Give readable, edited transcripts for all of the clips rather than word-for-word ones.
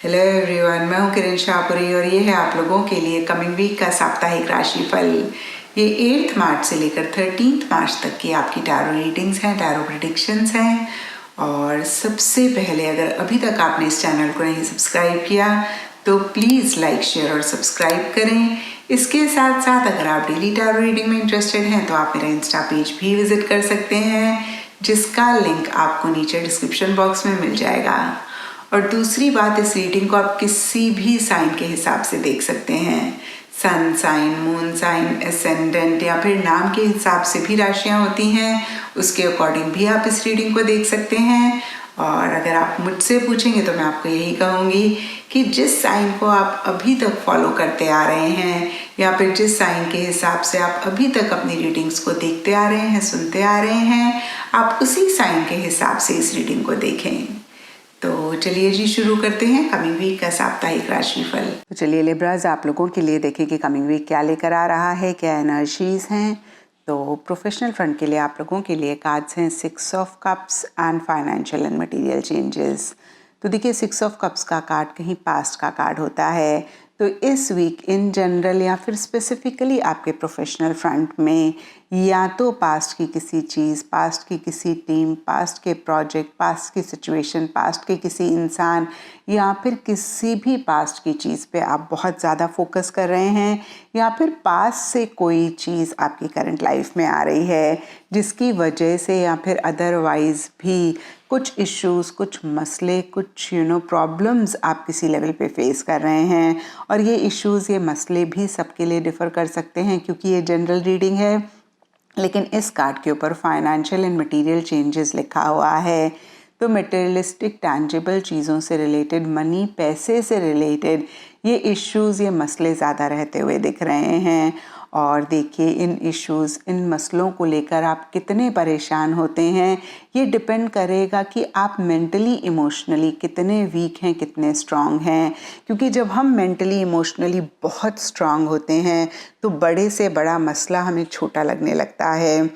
Hello everyone, मैं हूं किरण शाहपुरी और ये है आप लोगों के लिए कमिंग वीक का साप्ताहिक राशिफल। ये 8 मार्च से लेकर 13 मार्च तक की आपकी टैरो रीडिंग्स हैं, टैरो प्रेडिक्शंस हैं। और सबसे पहले अगर अभी तक आपने इस चैनल को नहीं सब्सक्राइब किया तो प्लीज़ लाइक, शेयर और सब्सक्राइब करें। इसके साथ साथ अगर आप डेली टैरो रीडिंग में इंटरेस्टेड हैं तो आप मेरा इंस्टा पेज भी विजिट कर सकते हैं, जिसका लिंक आपको नीचे डिस्क्रिप्शन बॉक्स में मिल जाएगा। और दूसरी बात, इस रीडिंग को आप किसी भी साइन के हिसाब से देख सकते हैं। Sun sign, moon sign, ascendant या फिर नाम के हिसाब से भी राशियां होती हैं, उसके अकॉर्डिंग भी आप इस रीडिंग को देख सकते हैं। और अगर आप मुझसे पूछेंगे तो मैं आपको यही कहूँगी कि जिस साइन को आप अभी तक फॉलो करते आ रहे हैं या फिर जिस साइन के हिसाब से आप अभी तक अपनी रीडिंग्स को देखते आ रहे हैं, सुनते आ रहे हैं, आप उसी साइन के हिसाब से इस रीडिंग को देखें। तो चलिए जी, शुरू करते हैं कमिंग वीक का साप्ताहिक राशिफल। तो चलिए लिब्राज, आप लोगों के लिए देखें कि कमिंग वीक क्या लेकर आ रहा है, क्या एनर्जीज हैं। तो प्रोफेशनल फ्रंट के लिए आप लोगों के लिए कार्ड्स हैं 6 of cups and financial and material changes. तो देखिए, 6 ऑफ कप्स का कार्ड कहीं पास्ट का कार्ड होता है। तो इस वीक इन जनरल या फिर स्पेसिफिकली आपके प्रोफेशनल फ्रंट में या तो पास्ट की किसी चीज़, पास्ट की किसी टीम, पास्ट के प्रोजेक्ट, पास्ट की सिचुएशन, पास्ट के किसी इंसान या फिर किसी भी पास्ट की चीज़ पे आप बहुत ज़्यादा फोकस कर रहे हैं, या फिर पास्ट से कोई चीज़ आपकी करंट लाइफ में आ रही है जिसकी वजह से या फिर अदरवाइज भी कुछ इश्यूज़, कुछ मसले, कुछ प्रॉब्लम्स आप किसी लेवल पे फेस कर रहे हैं। और ये इश्यूज़, ये मसले भी सबके लिए डिफ़र कर सकते हैं क्योंकि ये जनरल रीडिंग है। लेकिन इस कार्ड के ऊपर फाइनेंशियल एंड मटेरियल चेंजेस लिखा हुआ है। तो मटेरियलिस्टिक टैंजिबल चीज़ों से रिलेटेड, मनी, पैसे से रिलेटेड ये इश्यूज़, ये मसले ज़्यादा रहते हुए दिख रहे हैं। और देखिए, इन इश्यूज़, इन मसलों को लेकर आप कितने परेशान होते हैं, ये डिपेंड करेगा कि आप मेंटली इमोशनली कितने वीक हैं, कितने स्ट्रांग हैं। क्योंकि जब हम मेंटली इमोशनली बहुत स्ट्रांग होते हैं तो बड़े से बड़ा मसला हमें छोटा लगने लगता है।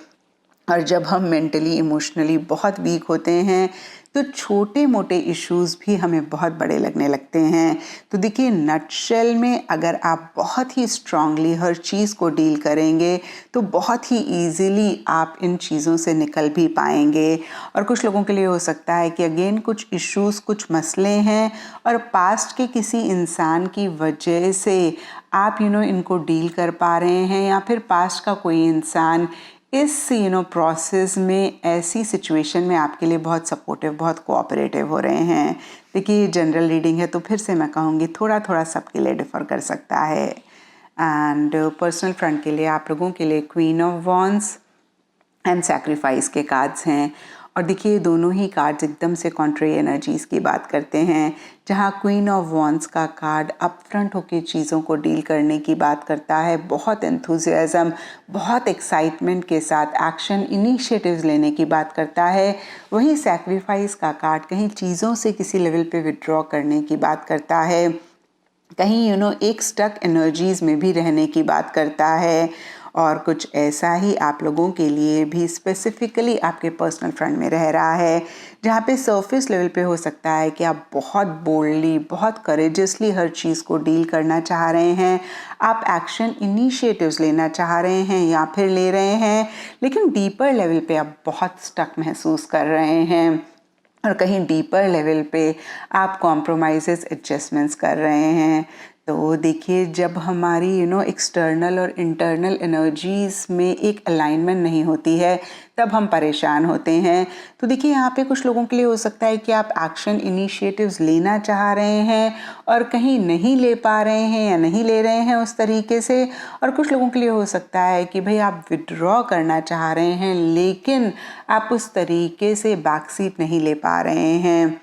और जब हम मेंटली इमोशनली बहुत वीक होते हैं तो छोटे मोटे इश्यूज़ भी हमें बहुत बड़े लगने लगते हैं। तो देखिए, नटशेल में अगर आप बहुत ही स्ट्रांगली हर चीज़ को डील करेंगे तो बहुत ही ईजीली आप इन चीज़ों से निकल भी पाएंगे। और कुछ लोगों के लिए हो सकता है कि अगेन कुछ इश्यूज़, कुछ मसले हैं और पास्ट के किसी इंसान की वजह से आप इनको डील कर पा रहे हैं, या फिर पास्ट का कोई इंसान इस प्रोसेस में, ऐसी सिचुएशन में आपके लिए बहुत सपोर्टिव, बहुत कोऑपरेटिव हो रहे हैं। देखिए, ये जनरल रीडिंग है तो फिर से मैं कहूँगी थोड़ा थोड़ा सबके लिए डिफ़र कर सकता है। एंड पर्सनल फ्रंट के लिए आप लोगों के लिए queen of wands and sacrifice के कार्ड्स हैं। और देखिए, दोनों ही कार्ड्स एकदम से कॉन्ट्री एनर्जीज़ की बात करते हैं। जहाँ क्वीन ऑफ वॉन्ड्स का कार्ड अप फ्रंट होकर चीज़ों को डील करने की बात करता है, बहुत एंथुजियाज़म, बहुत एक्साइटमेंट के साथ एक्शन, इनिशिएटिव्स लेने की बात करता है। वहीं सैक्रिफाइस का कार्ड कहीं चीज़ों से किसी लेवल पे विड्रॉ करने की बात करता है, कहीं एक स्टक एनर्जीज में भी रहने की बात करता है। और कुछ ऐसा ही आप लोगों के लिए भी स्पेसिफिकली आपके पर्सनल फ्रंट में रह रहा है, जहाँ पे सरफेस लेवल पे हो सकता है कि आप बहुत बोल्डली, बहुत करेजियसली हर चीज़ को डील करना चाह रहे हैं, आप एक्शन, इनिशिएटिव्स लेना चाह रहे हैं या फिर ले रहे हैं, लेकिन डीपर लेवल पे आप बहुत स्टक महसूस कर रहे हैं और कहीं डीपर लेवल पे आप कॉम्प्रोमाइज़ेस, एडजस्टमेंट्स कर रहे हैं। तो देखिए, जब हमारी एक्सटर्नल और इंटरनल एनर्जीज़ में एक अलाइनमेंट नहीं होती है तब हम परेशान होते हैं। तो देखिए, यहाँ पे कुछ लोगों के लिए हो सकता है कि आप एक्शन, इनिशिएटिव्स लेना चाह रहे हैं और कहीं नहीं ले पा रहे हैं या नहीं ले रहे हैं उस तरीके से। और कुछ लोगों के लिए हो सकता है कि भाई आप विड्रॉ करना चाह रहे हैं लेकिन आप उस तरीके से बैक सीट नहीं ले पा रहे हैं।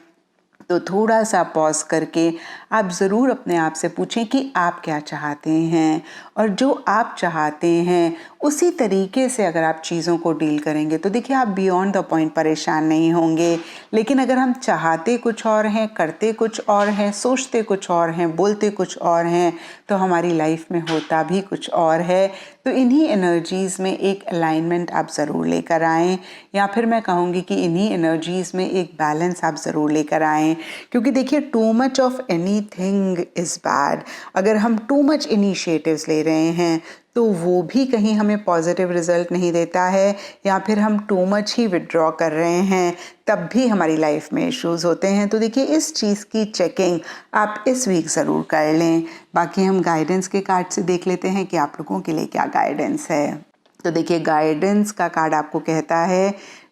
तो थोड़ा सा पॉज करके आप ज़रूर अपने आप से पूछें कि आप क्या चाहते हैं, और जो आप चाहते हैं उसी तरीके से अगर आप चीज़ों को डील करेंगे तो देखिए आप बियॉन्ड द पॉइंट परेशान नहीं होंगे। लेकिन अगर हम चाहते कुछ और हैं, करते कुछ और हैं, सोचते कुछ और हैं, बोलते कुछ और हैं, तो हमारी लाइफ में होता भी कुछ और है। तो इन्हीं एनर्जीज़ में एक अलाइनमेंट आप ज़रूर लेकर आएँ, या फिर मैं कहूँगी कि इन्हीं एनर्जीज़ में एक बैलेंस आप ज़रूर लेकर आएँ। क्योंकि देखिए too much of anything is bad. अगर हम टू मच इनिशिएटिव्स ले रहे हैं तो वो भी कहीं हमें पॉजिटिव रिजल्ट नहीं देता है, या फिर हम टू मच ही विड्रॉ कर रहे हैं तब भी हमारी लाइफ में इश्यूज़ होते हैं। तो देखिए इस चीज़ की चेकिंग आप इस वीक ज़रूर कर लें। बाकी हम गाइडेंस के कार्ड से देख लेते हैं कि आप लोगों के लिए क्या गाइडेंस है। तो देखिए गाइडेंस का कार्ड आपको कहता है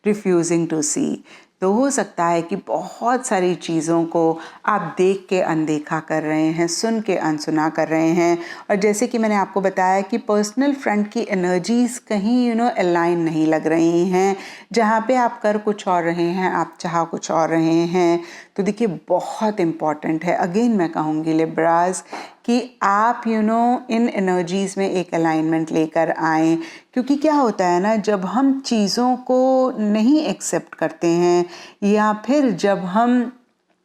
रिफ्यूजिंग टू सी। तो हो सकता है कि बहुत सारी चीज़ों को आप देख के अनदेखा कर रहे हैं, सुन के अनसुना कर रहे हैं, और जैसे कि मैंने आपको बताया कि पर्सनल फ्रंट की एनर्जीज़ कहीं अलाइन नहीं लग रही हैं। जहाँ पे आप कर कुछ और रहे हैं, आप चाह कुछ और रहे हैं। तो देखिए बहुत इम्पॉर्टेंट है, अगेन मैं कहूँगी लिब्रास, कि आप इन एनर्जीज़ में एक अलाइनमेंट लेकर आएँ। क्योंकि क्या होता है ना, जब हम चीज़ों को नहीं एक्सेप्ट करते हैं, या फिर जब हम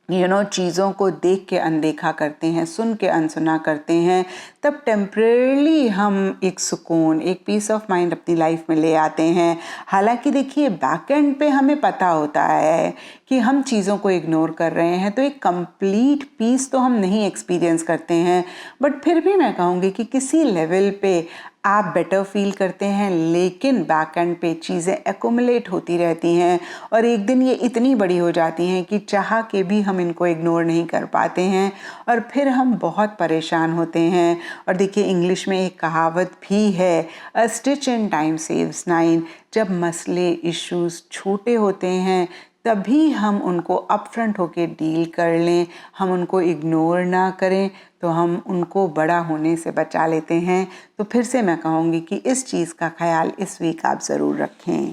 चीज़ों को देख के अनदेखा करते हैं, सुन के अनसुना करते हैं, तब टेम्परेली हम एक सुकून, एक पीस ऑफ माइंड अपनी लाइफ में ले आते हैं। हालांकि देखिए बैक एंड पे हमें पता होता है कि हम चीज़ों को इग्नोर कर रहे हैं, तो एक कंप्लीट पीस तो हम नहीं एक्सपीरियंस करते हैं। बट फिर भी मैं कहूँगी कि किसी लेवल पे आप बेटर फील करते हैं, लेकिन बैक एंड पे चीज़ें एक्युमुलेट होती रहती हैं, और एक दिन ये इतनी बड़ी हो जाती हैं कि चाह के भी हम इनको इग्नोर नहीं कर पाते हैं, और फिर हम बहुत परेशान होते हैं। और देखिए इंग्लिश में एक कहावत भी है, अ stitch in time saves nine. जब मसले, इश्यूज छोटे होते हैं तभी हम उनको अपफ्रंट होके डील कर लें, हम उनको इग्नोर ना करें, तो हम उनको बड़ा होने से बचा लेते हैं। तो फिर से मैं कहूँगी कि इस चीज़ का ख्याल इस वीक आप ज़रूर रखें।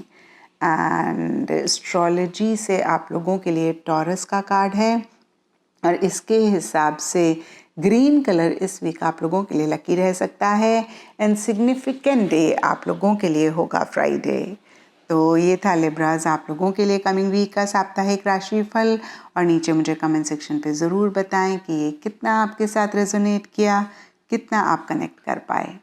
एंड एस्ट्रोलॉजी से आप लोगों के लिए टॉरस का कार्ड है, और इसके हिसाब से ग्रीन कलर इस वीक आप लोगों के लिए लकी रह सकता है। एंड सिग्निफिकेंट डे आप लोगों के लिए होगा फ्राइडे। तो ये था लिब्राज आप लोगों के लिए कमिंग वीक का साप्ताहिक राशिफल। और नीचे मुझे कमेंट सेक्शन पे ज़रूर बताएं कि ये कितना आपके साथ रेजोनेट किया, कितना आप कनेक्ट कर पाए।